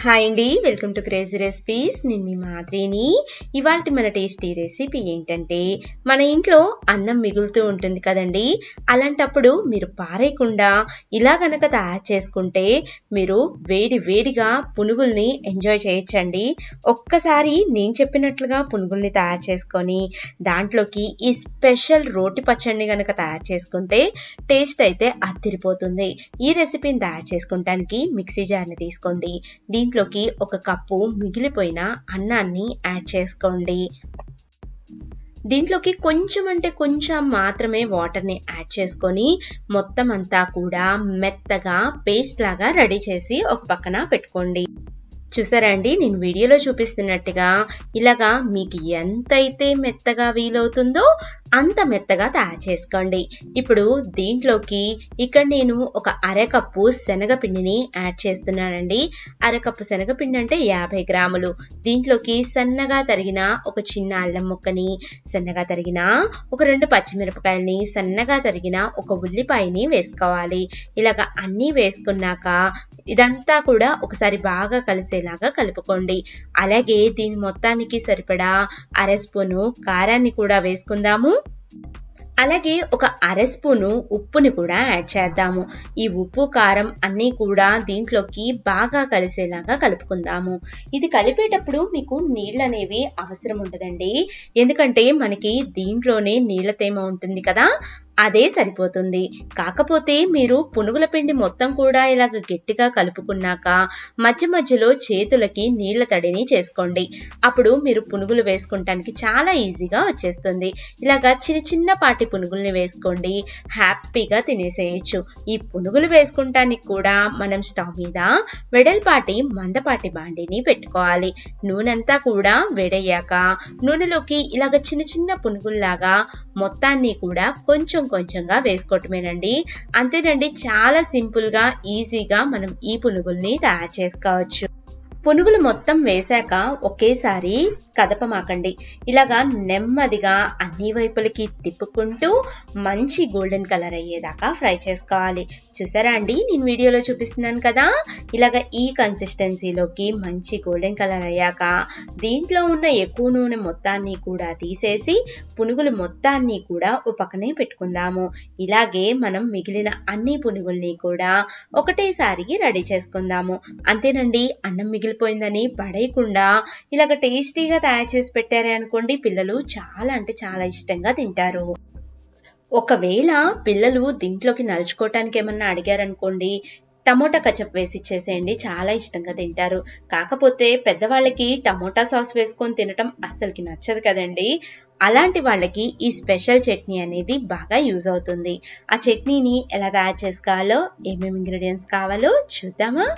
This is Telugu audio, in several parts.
హాయ్ అండి, వెల్కమ్ టు క్రేజీ రెసిపీస్. నేను మీ మాదిరిని. ఇవాల్టి మన టేస్టీ రెసిపీ ఏంటంటే, మన ఇంట్లో అన్నం మిగులుతూ ఉంటుంది కదండి. అలాంటప్పుడు మీరు పారేయకుండా ఇలా గనక తయారు చేసుకుంటే మీరు వేడి వేడిగా పునుగుల్ని ఎంజాయ్ చేయొచ్చండి. ఒక్కసారి నేను చెప్పినట్లుగా పునుగుల్ని తయారు చేసుకొని దాంట్లోకి ఈ స్పెషల్ రోటి పచ్చడిని గనక తయారు చేసుకుంటే టేస్ట్ అయితే అదిరిపోతుంది. ఈ రెసిపీని తయారు చేసుకుంటానికి మిక్సీ జార్ని తీసుకోండి. దీంట్లోకి ఒక కప్పు మిగిలిపోయిన అన్నాన్ని యాడ్ చేసుకోండి. దీంట్లోకి కొంచెం అంటే కొంచెం మాత్రమే వాటర్ని యాడ్ చేసుకొని మొత్తం అంతా కూడా మెత్తగా పేస్ట్ లాగా రెడీ చేసి ఒక పక్కన పెట్టుకోండి. చూసారా అండి, నేను వీడియోలో చూపిస్తున్నట్టుగా ఇలాగా మీకు ఎంతైతే మెత్తగా వీలవుతుందో అంత మెత్తగా తయారు చేసుకోండి. ఇప్పుడు దీంట్లోకి ఇక్కడ నేను ఒక అరకప్పు శనగపిండిని యాడ్ చేస్తున్నానండి. అరకప్పు శనగపిండి అంటే 50 గ్రాములు. దీంట్లోకి సన్నగా తరిగిన ఒక చిన్న అల్లం ముక్కని, సన్నగా తరిగిన ఒక 2 పచ్చిమిరపకాయలని, సన్నగా తరిగిన ఒక ఉల్లిపాయని వేసుకోవాలి. ఇలాగా అన్నీ వేసుకున్నాక ఇదంతా కూడా ఒకసారి బాగా కలిసేలాగా కలుపుకోండి. అలాగే దీని మొత్తానికి సరిపడా అర స్పూను కారాన్ని కూడా వేసుకుందాము. అలాగే ఒక అర స్పూను ఉప్పుని కూడా యాడ్ చేద్దాము. ఈ ఉప్పు కారం అన్నీ కూడా దీంట్లోకి బాగా కలిసేలాగా కలుపుకుందాము. ఇది కలిపేటప్పుడు మీకు నీళ్ళు అనేవి అవసరం ఉండదండి, ఎందుకంటే మనకి దీంట్లోనే నీళ్ళ తేమ ఉంటుంది కదా, అదే సరిపోతుంది. కాకపోతే మీరు పునుగుల పిండి మొత్తం కూడా ఇలాగ గట్టిగా కలుపుకున్నాక మధ్య మధ్యలో చేతులకి నీళ్ల తడిని చేసుకోండి. అప్పుడు మీరు పునుగులు వేసుకుంటానికి చాలా ఈజీగా వచ్చేస్తుంది. ఇలాగా చిన్న చిన్నపాటి పునుగుల్ని వేసుకోండి, హ్యాపీగా తినేసేయచ్చు. ఈ పునుగులు వేసుకుంటానికి కూడా మనం స్టవ్ మీద వెడల్పాటి మందపాటి బాండిని పెట్టుకోవాలి. నూనెంతా కూడా వేడయ్యాక నూనెలోకి ఇలాగ చిన్న చిన్న పునుగుల్లాగా మొత్తాన్ని కూడా కొంచెం కొంచెంగా వేసుకోవటమేనండి. అంతేనండి, చాలా సింపుల్ గా ఈజీగా మనం ఈ పునుగుల్ని తయారు చేసుకోవచ్చు. పునుగులు మొత్తం వేశాక ఒకేసారి కదపమాకండి. ఇలాగా నెమ్మదిగా అన్ని వైపులకి తిప్పుకుంటూ మంచి గోల్డెన్ కలర్ అయ్యేదాకా ఫ్రై చేసుకోవాలి. చూసారా అండి, నేను వీడియోలో చూపిస్తున్నాను కదా, ఇలాగ ఈ కన్సిస్టెన్సీలోకి మంచి గోల్డెన్ కలర్ అయ్యాక దీంట్లో ఉన్న ఎక్కువ నూనె మొత్తాన్ని కూడా తీసేసి పునుగులు మొత్తాన్ని కూడా ఓ పక్కనే పెట్టుకుందాము. ఇలాగే మనం మిగిలిన అన్ని పునుగుల్ని కూడా ఒకటేసారికి రెడీ చేసుకుందాము. అంతేనండి, అన్నం మిగిలిపోయిందని పడేయకుండా ఇలాగ టేస్టీగా తయారు చేసి పెట్టారే అనుకోండి, పిల్లలు చాలా అంటే చాలా ఇష్టంగా తింటారు. ఒకవేళ పిల్లలు దీంట్లోకి నలుచుకోవటానికి ఏమన్నా అడిగారనుకోండి, టమోటా కచప్ వేసి ఇచ్చేసేయండి, చాలా ఇష్టంగా తింటారు. కాకపోతే పెద్దవాళ్ళకి టమోటా సాస్ వేసుకొని తినటం అస్సలకి నచ్చదు కదండి. అలాంటి వాళ్ళకి ఈ స్పెషల్ చట్నీ అనేది బాగా యూజ్ అవుతుంది. ఆ చట్నీని ఎలా తయారు చేసుకోవాలో, ఏమేమి ఇంగ్రీడియంట్స్ కావాలో చూద్దామా.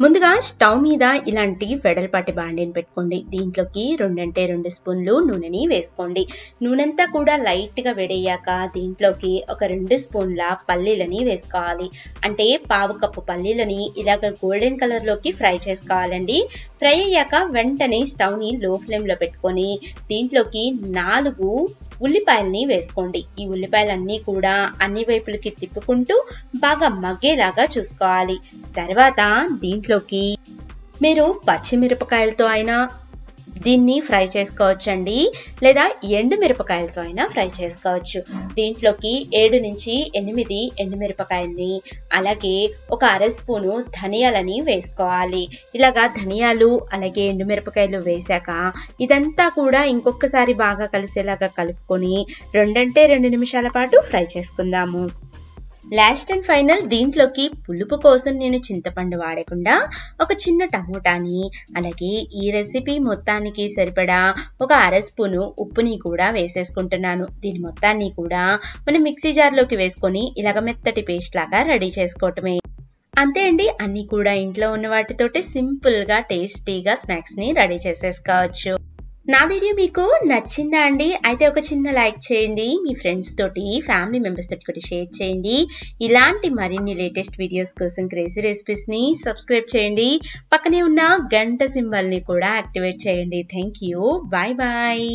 ముందుగా స్టవ్ మీద ఇలాంటి వెడల్పాటి బాండిని పెట్టుకోండి. దీంట్లోకి 2 స్పూన్లు నూనెని వేసుకోండి. నూనెంతా కూడా లైట్ గా వేడయ్యాక దీంట్లోకి ఒక 2 స్పూన్ల పల్లీలని వేసుకోవాలి. అంటే 1/2 కప్పు పల్లీలని ఇలాగ గోల్డెన్ కలర్ లోకి ఫ్రై చేసుకోవాలండి. ఫ్రై అయ్యాక వెంటనే స్టవ్ ని లో ఫ్లేమ్ లో పెట్టుకొని దీంట్లోకి 4 ఉల్లిపాయలని వేసుకోండి. ఈ ఉల్లిపాయలన్నీ కూడా అన్ని వైపులకి తిప్పుకుంటూ బాగా మగ్గేలాగా చూసుకోవాలి. తర్వాత దీంట్లోకి మీరు పచ్చిమిరపకాయలతో అయినా దీన్ని ఫ్రై చేసుకోవచ్చండి, లేదా ఎండు మిరపకాయలతో అయినా ఫ్రై చేసుకోవచ్చు. దీంట్లోకి 7 నుంచి 8 ఎండుమిరపకాయల్ని, అలాగే ఒక అర స్పూను ధనియాలని వేసుకోవాలి. ఇలాగా ధనియాలు అలాగే ఎండుమిరపకాయలు వేశాక ఇదంతా కూడా ఇంకొకసారి బాగా కలిసేలాగా కలుపుకొని 2 నిమిషాల పాటు ఫ్రై చేసుకుందాము. లాస్ట్ అండ్ ఫైనల్ దీంట్లోకి పులుపు కోసం నేను చింతపండు వాడకుండా ఒక చిన్న టమోటాని, అలాగే ఈ రెసిపీ మొత్తానికి సరిపడా ఒక అర స్పూను ఉప్పుని కూడా వేసేసుకుంటున్నాను. దీని మొత్తాన్ని కూడా మనం మిక్సీ జార్లోకి వేసుకొని ఇలాగ మెత్తటి పేస్ట్ లాగా రెడీ చేసుకోవటమే. అంతే అండి, అన్ని కూడా ఇంట్లో ఉన్న వాటితోటి సింపుల్ గా టేస్టీగా స్నాక్స్ ని రెడీ చేసేసుకోవచ్చు. నా వీడియో మీకు నచ్చిందా అండి? అయితే ఒక చిన్న లైక్ చేయండి, మీ ఫ్రెండ్స్ తోటి, ఫ్యామిలీ మెంబర్స్ తోటి కూడా షేర్ చేయండి. ఇలాంటి మరిన్ని లేటెస్ట్ వీడియోస్ కోసం క్రేజీ రెసిపీస్ ని సబ్స్క్రైబ్ చేయండి. పక్కనే ఉన్న గంట సింబల్ ని కూడా యాక్టివేట్ చేయండి. Thank you, bye bye.